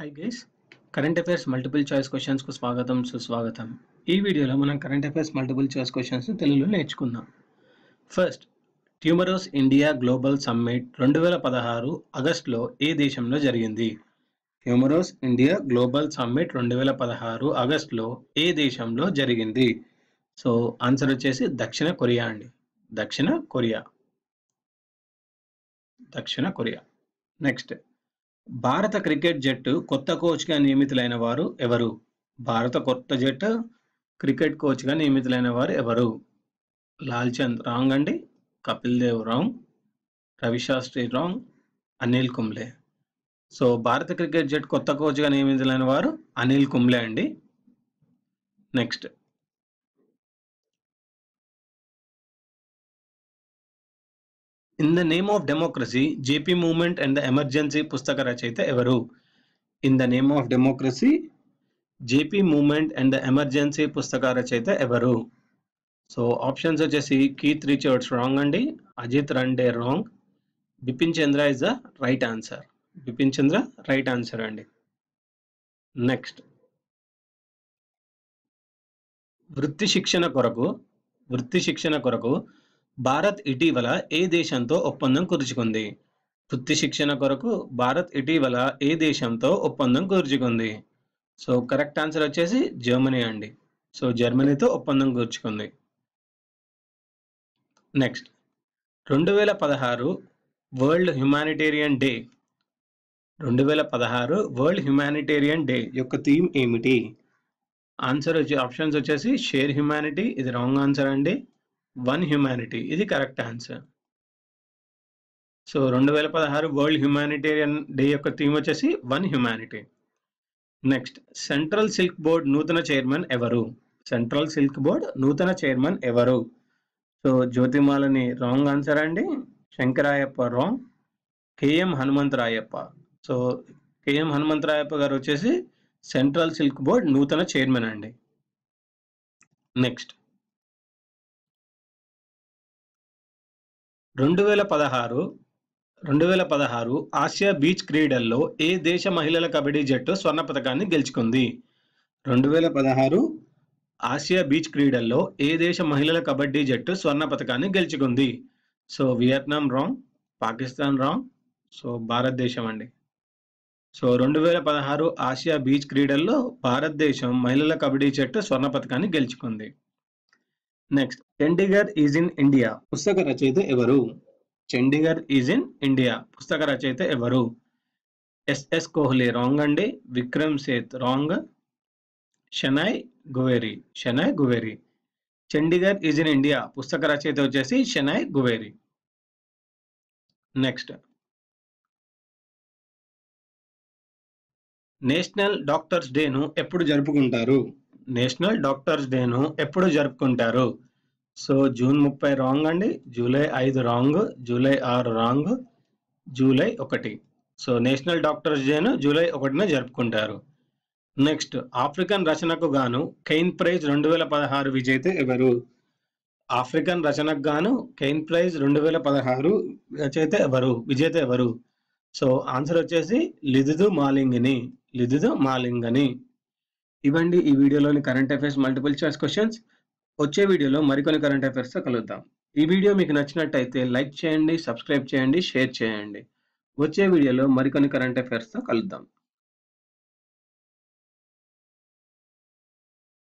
Hi guys, current affairs multiple choice క్వశ్చన్స్కు స్వాగతం సుస్వాగతం. ఈ వీడియోలో మనం current affairs multiple choice questions తెలుగులో నేర్చుకుందాం. First, tomorrow's India global summit 2016 ఆగస్టులో ఏ దేశంలో జరిగింది? ట్యూమరోస్ ఇండియా గ్లోబల్ సమ్మిట్ 2016 ఆగస్టులో ఏ దేశంలో జరిగింది? సో ఆన్సర్ వచ్చేసి దక్షిణ కొరియా అండి. దక్షిణ కొరియా. నెక్స్ట్, భారత క్రికెట్ జట్టు కొత్త కోచ్గా నియమితులైన వారు ఎవరు? భారత కొత్త జట్టు క్రికెట్ కోచ్గా నియమితులైన వారు ఎవరు? లాల్ చంద్ రాంగ్ అండి, Kapil Dev wrong, Ravi Shastri wrong, Anil Kumble. So భారత క్రికెట్ జట్టు కొత్త కోచ్గా నియమితులైన వారు అనిల్ కుంబ్లే అండి. Next, in the name of democracy JP movement and the emergency పుస్తక రచయిత ఎవరు? In the name of democracy JP movement and the emergency పుస్తక రచయిత ఎవరు? సో ఆప్షన్స్ వచ్చేసి కీత్ రిచర్డ్స్ రాంగ్ అండి, Ajit Ranade wrong, Bipin Chandra is the right answer. Bipin Chandra right answer అండి. Next, వృత్తి శిక్షణ కొరకు భారత్ ఇటీవల ఏ దేశంతో ఒప్పందం కుదుర్చుకుంది? వృత్తి శిక్షణ కొరకు భారత్ ఇటీవల ఏ దేశంతో ఒప్పందం కుదుర్చుకుంది? సో కరెక్ట్ ఆన్సర్ వచ్చేసి జర్మనీ అండి. సో జర్మనీతో ఒప్పందం కుదుర్చుకుంది. Next, 2016 world humanitarian day 2016 world humanitarian day యొక్క థీమ్ ఏమిటి? ఆప్షన్స్ వచ్చేసి షేర్ హ్యుమానిటీ, ఇది రాంగ్ ఆన్సర్ అండి. వన్ హ్యుమానిటీ, ఇది correct answer. So 2016 world humanitarian day యొక్క థీమ్ వచ్చేసి one humanity. Next, central silk board నూతన చైర్మన్ ఎవరు? సెంట్రల్ సిల్క్ బోర్డ్ నూతన చైర్మన్ ఎవరు? సో జ్యోతిమాలని రాంగ్ ఆన్సర్ అండి, Shankarayappa wrong, KM Hanumantharayappa. So KM Hanumantharayappa గారు వచ్చేసి సెంట్రల్ సిల్క్ బోర్డ్ నూతన చైర్మన్ అండి. నెక్స్ట్, 2016 ఆసియా బీచ్ క్రీడల్లో ఏ దేశ మహిళల కబడ్డీ జట్టు స్వర్ణ పతకాన్ని గెలుచుకుంది? 2016 ఆసియా బీచ్ క్రీడల్లో ఏ దేశ మహిళల కబడ్డీ జట్టు స్వర్ణ పతకాన్ని గెలుచుకుంది? So Vietnam wrong, Pakistan wrong, so భారతదేశం అండి. సో 2016 ఆసియా బీచ్ క్రీడల్లో భారతదేశం మహిళల కబడ్డీ జట్టు స్వర్ణ పతకాన్ని గెలుచుకుంది. Next, Chandigarh is in India పుస్తక రచయిత ఎవరు? చండీగఢ్ ఈజ్ ఇన్ ఇండియా పుస్తక రచయిత ఎవరు? ఎస్ఎస్ కోహ్లీ రాంగ్ అండి, Vikram Seth wrong, Shanay Jhaveri. Chandigarh is in India పుస్తక రచయిత వచ్చేసి Shanay Jhaveri. Next, national doctors డేను ఎప్పుడు జరుపుకుంటారు? నేషనల్ డాక్టర్స్ డేను ఎప్పుడు జరుపుకుంటారు? సో జూన్ 30 రాంగ్ అండి, July 5 wrong, July 6 wrong, July 1. So national doctors డేను జూలై 1న జరుపుకుంటారు. నెక్స్ట్, ఆఫ్రికన్ రచనకు గాను కెయిన్ ప్రైజ్ 2016 విజేత ఎవరు? ఆఫ్రికన్ రచనకు గాను కెయిన్ ప్రైజ్ 2016 విజేత ఎవరు? సో ఆన్సర్ వచ్చేసి లిదుదు మాలింగని. ఇవ్వండి ఈ వీడియోలోని current affairs multiple choice questions. వచ్చే వీడియోలో మరికొన్ని కరెంట్ అఫైర్స్తో కలుద్దాం. ఈ వీడియో మీకు నచ్చినట్టయితే లైక్ చేయండి, సబ్స్క్రైబ్ చేయండి, షేర్ చేయండి. వచ్చే వీడియోలో మరికొన్ని కరెంట్ అఫైర్స్తో కలుద్దాం.